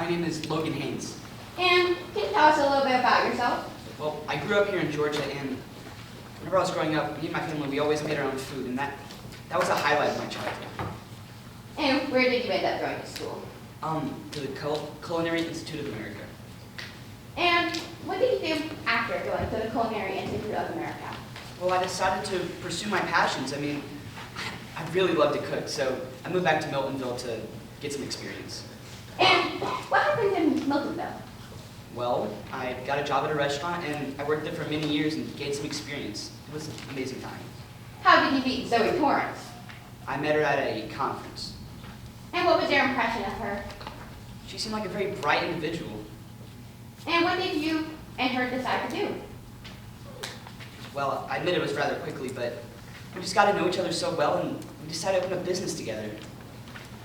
My name is Logan Haynes. And can you tell us a little bit about yourself? Well, I grew up here in Georgia, and whenever I was growing up, me and my family, we always made our own food, and that was a highlight of my childhood. And where did you end up going to school? To the Culinary Institute of America. And what did you do after going to the Culinary Institute of America? Well, I decided to pursue my passions. I mean, I really love to cook, so I moved back to Miltonville to get some experience. And what happened in Miltonville? Well, I got a job at a restaurant, and I worked there for many years and gained some experience. It was an amazing time. How did you meet Zoe Torrance? I met her at a conference. And what was your impression of her? She seemed like a very bright individual. And what did you and her decide to do? Well, I admit it was rather quickly, but we just got to know each other so well, and we decided to open a business together.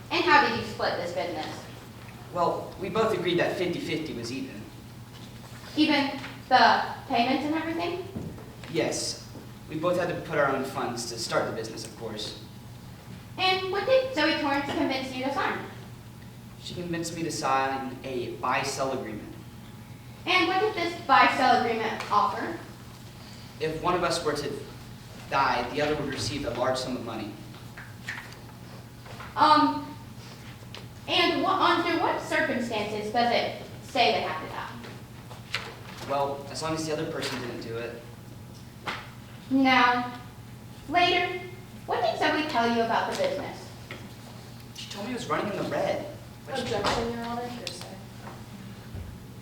And how did you split this business? Well, we both agreed that 50-50 was even. Even the payments and everything? Yes, we both had to put our own funds to start the business, of course. And what did Zoe Torrance convince you to sign? She convinced me to sign a buy-sell agreement. And what did this buy-sell agreement offer? If one of us were to die, the other would receive a large sum of money. And under what circumstances does it say they have to die? Well, as long as the other person didn't do it. Now, later, what did Zoe tell you about the business? She told me it was running in the red. Objection, Your Honor. Hearsay.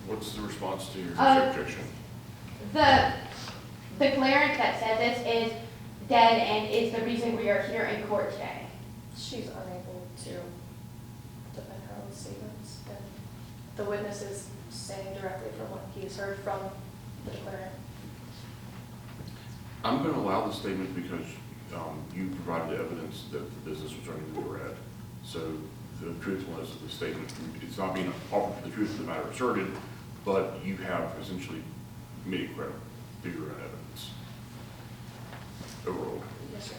What's the response to your objection? The cleric that said this is dead and is the reason we are here in court today. She's unable to defend her own statements, and the witness is saying directly from what he's heard from the declarant. I'm going to allow the statement because you provided evidence that the business was running in the red. So the truthfulness of the statement, it's not being offered for the truth of the matter asserted, but you have essentially made it credible through your own evidence. Overall. Yes, sir.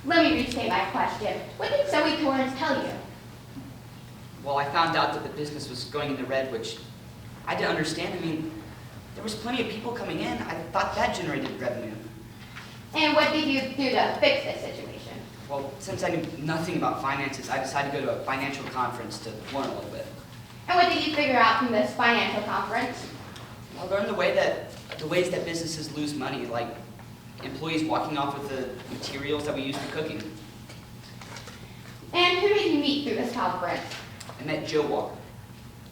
Let me restate my question. What did Zoe Torrance tell you? Well, I found out that the business was going in the red, which I didn't understand. I mean, there was plenty of people coming in. I thought that generated revenue. And what did you do to fix this situation? Well, since I knew nothing about finances, I decided to go to a financial conference to learn a little bit. And what did you figure out from this financial conference? I learned the ways that businesses lose money, like employees walking off with the materials that we use for cooking. And who did you meet through this conference? I met Joe Walker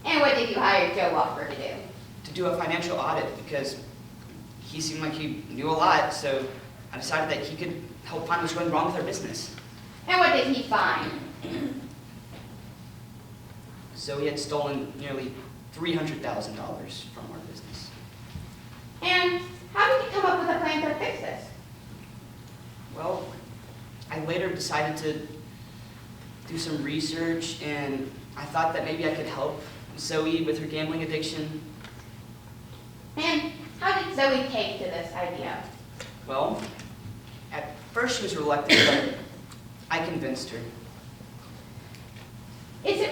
And what did you hire Joe Walker to do? to do a financial audit because he seemed like he knew a lot, so I decided that he could help find what's going wrong with our business. And what did he find? So he had stolen nearly $300,000 from our business. And how did you come up with a plan to fix this? Well, I later decided to do some research, and I thought that maybe I could help Zoe with her gambling addiction. And how did Zoe take to this idea? Well, at first she was reluctant, but I convinced her.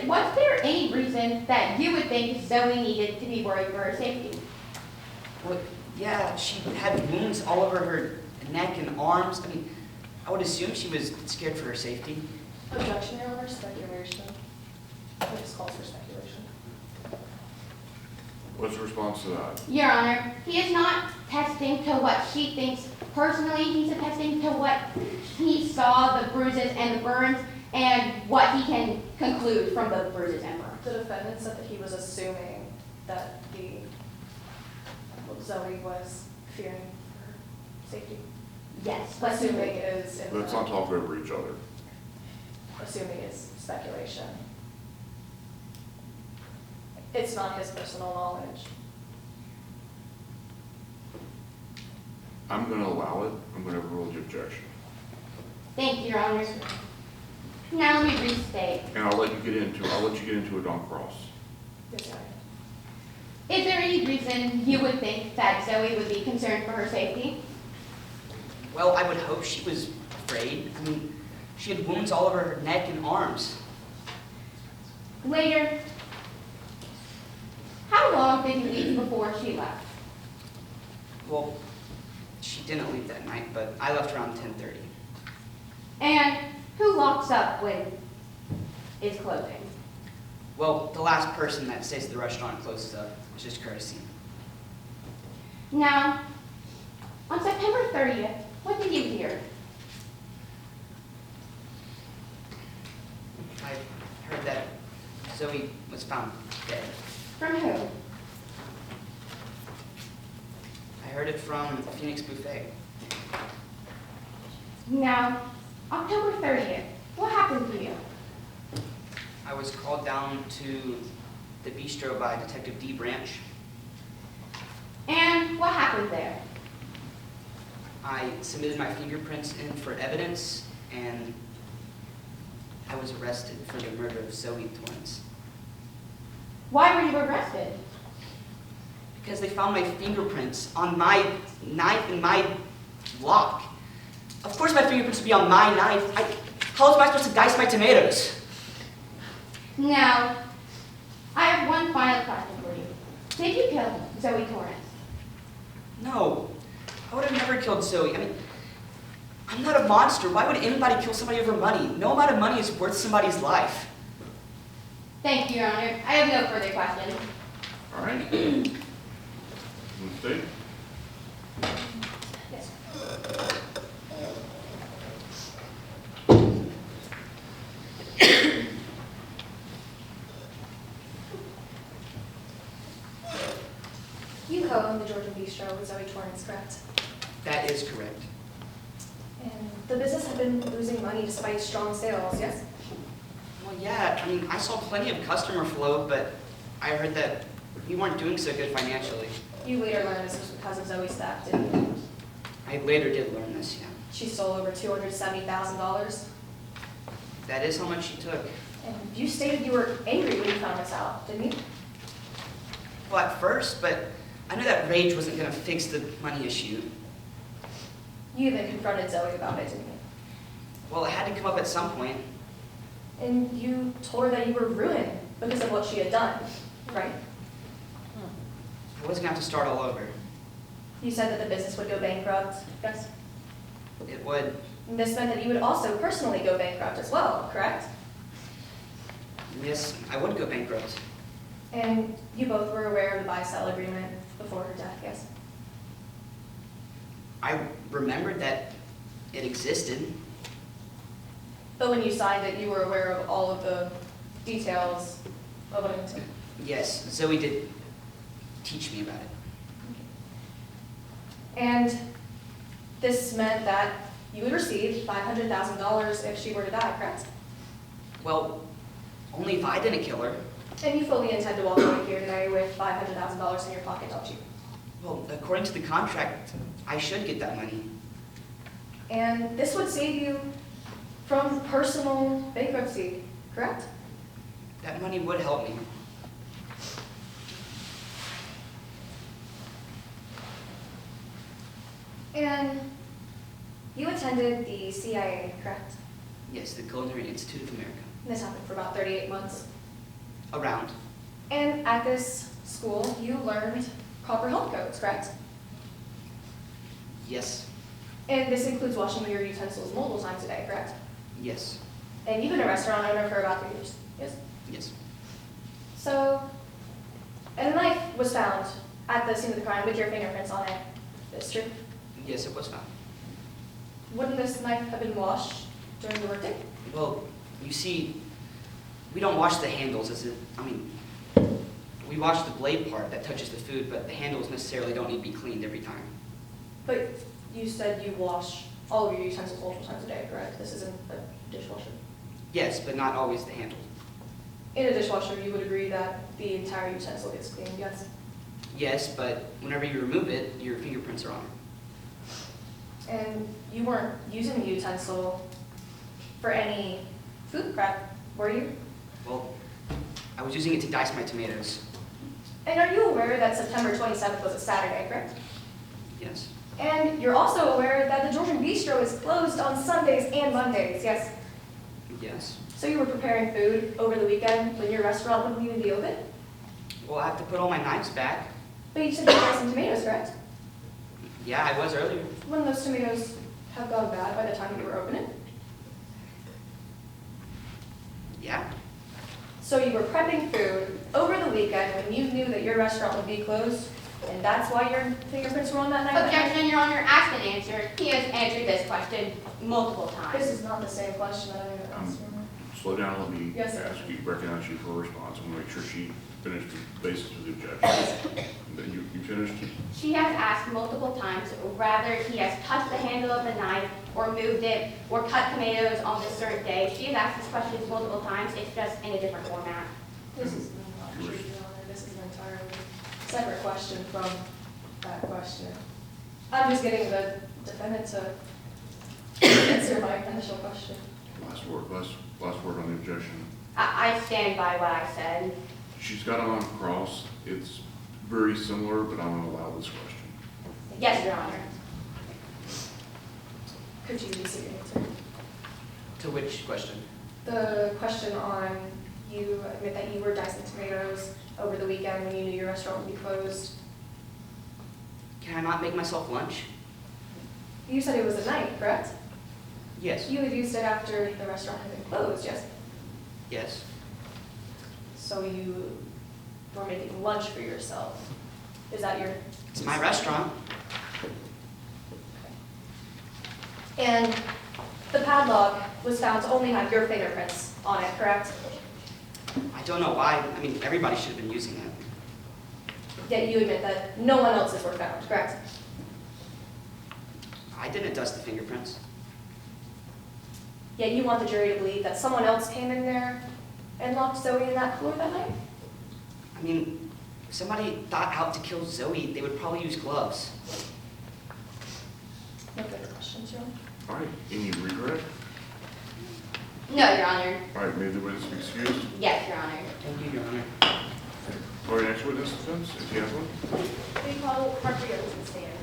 Was there any reason that you would think Zoe needed to be worried for her safety? Well, yeah, she had wounds all over her neck and arms. I mean, I would assume she was scared for her safety. Objection, Your Honor. Speculation. This calls for speculation. What's the response to that? Your Honor, he is not testing to what she thinks personally. He's attesting to what he saw, the bruises and the burns, and what he can conclude from the bruises and burns. The defendant said that he was assuming that Zoe was fearing for her safety. Yes, but Assuming is Let's not talk over each other. assuming is speculation. It's not his personal knowledge. I'm going to allow it. I'm going to overrule the objection. Thank you, Your Honor. Now let me restate. And I'll let you get into it on cross. Yes, Your Honor. Is there any reason you would think that Zoe would be concerned for her safety? Well, I would hope she was afraid. I mean, she had wounds all over her neck and arms. Later, she left? Well, she didn't leave that night, but I left around 10:30. And who locks up when it's closing? Well, the last person that stays at the restaurant closes up. It's just courtesy. Now, on September 30th, what did you hear? I heard that Zoe was found dead. From who? I heard it from the Phoenix Buffet. Now, October 30th, what happened to you? I was called down to the bistro by Detective D. Branch. And what happened there? I submitted my fingerprints in for evidence, and I was arrested for the murder of Zoe Torrance. Why were you arrested? Because they found my fingerprints on my knife and my lock. Of course my fingerprints would be on my knife. How else am I supposed to dice my tomatoes? Now, I have one final question for you. Did you kill Zoe Torrance? No, I would have never killed Zoe. I mean, I'm not a monster. Why would anybody kill somebody over money? No amount of money is worth somebody's life. Thank you, Your Honor. I have no further questions. All right. Want to state? Yes. You co-own the Georgian Bistro with Zoe Torrance, correct? That is correct. And the business had been losing money despite strong sales, yes? Well, yeah, I mean, I saw plenty of customer flow, but I heard that we weren't doing so good financially. You later learned this was because of Zoe's theft, didn't you? I later did learn this, yeah. She stole over $270,000. That is how much she took. And you stated you were angry when you found this out, didn't you? Well, at first, but I knew that rage wasn't going to fix the money issue. You then confronted Zoe about it, didn't you? Well, it had to come up at some point. And you told her that you were ruined because of what she had done, right? I wasn't going to have to start all over. You said that the business would go bankrupt, yes? It would. And this meant that you would also personally go bankrupt as well, correct? Yes, I would go bankrupt. And you both were aware of the buy-sell agreement before her death, yes? I remembered that it existed. But when you signed it, you were aware of all of the details of it. Yes, Zoe did teach me about it. And this meant that you would receive $500,000 if she were to die, correct? Well, only if I didn't kill her. And you fully intend to walk away here today with $500,000 in your pocket, don't you? Well, according to the contract, I should get that money. And this would save you from personal bankruptcy, correct? That money would help me. And you attended the CIA, correct? Yes, the Culinary Institute of America. And this happened for about 38 months. Around. And at this school, you learned proper health codes, correct? Yes. And this includes washing your utensils multiple times a day, correct? Yes. And you've been a restaurant owner for about 3 years, yes? Yes. So, and a knife was found at the scene of the crime with your fingerprints on it. Is true? Yes, it was found. Wouldn't this knife have been washed during the workday? Well, you see, we don't wash the handles we wash the blade part that touches the food, but the handles necessarily don't need to be cleaned every time. But you said you wash all of your utensils multiple times a day, correct? This isn't a dishwasher. Yes, but not always the handle. In a dishwasher, you would agree that the entire utensil gets cleaned, yes? Yes, but whenever you remove it, your fingerprints are on it. And you weren't using the utensil for any food prep, were you? Well, I was using it to dice my tomatoes. And are you aware that September 27th was a Saturday, correct? Yes. And you're also aware that the Georgian Bistro is closed on Sundays and Mondays, yes? Yes. So you were preparing food over the weekend when your restaurant wouldn't even be open? Well, I have to put all my knives back. But you said you had some tomatoes, correct? Yeah, I was earlier. Wouldn't those tomatoes have gone bad by the time you were opening? Yeah. So you were prepping food over the weekend when you knew that your restaurant would be closed, and that's why your fingerprints were on that night? Objection, Your Honor, asked and answered. He has answered this question multiple This times. is not the same question that I ever asked you. Slow down, let me Yes, sir. ask you, recognize you for a response. I want to make sure she finished the basis of the objection. That you finished? She has asked multiple times whether he has touched the handle of the knife or moved it or cut tomatoes on this certain day. She has asked these questions multiple times. It's just in a different format. This is not true, Your Honor. This is an entirely separate question from that question. I'm just getting the defendant to answer my initial question. Last word on the objection. I stand by what I said. She's got it on cross. It's very similar, but I'm going to allow this question. Yes, Your Honor. Could you restate your answer? To which question? The question on you admit that you were dicing tomatoes over the weekend when you knew your restaurant would be closed. Can I not make myself lunch? You said it was a night, correct? Yes. You had used it after the restaurant had been closed, yes? Yes. So you were making lunch for yourself. Is that your? It's my restaurant. And the padlock was found to only have your fingerprints on it, correct? I don't know why. I mean, everybody should have been using it. Yet you admit that no one else's were found, correct? I didn't dust the fingerprints. Yet you want the jury to believe that someone else came in there and locked Zoe in that cooler that night? I mean, if somebody thought out to kill Zoe, they would probably use gloves. No further questions, Your Honor. All right, any regret? No, Your Honor. All right, may the witness be excused. Yes, Your Honor. Thank you, Your Honor. All right, next witness, defense, if you have one. We call Harper to the stand.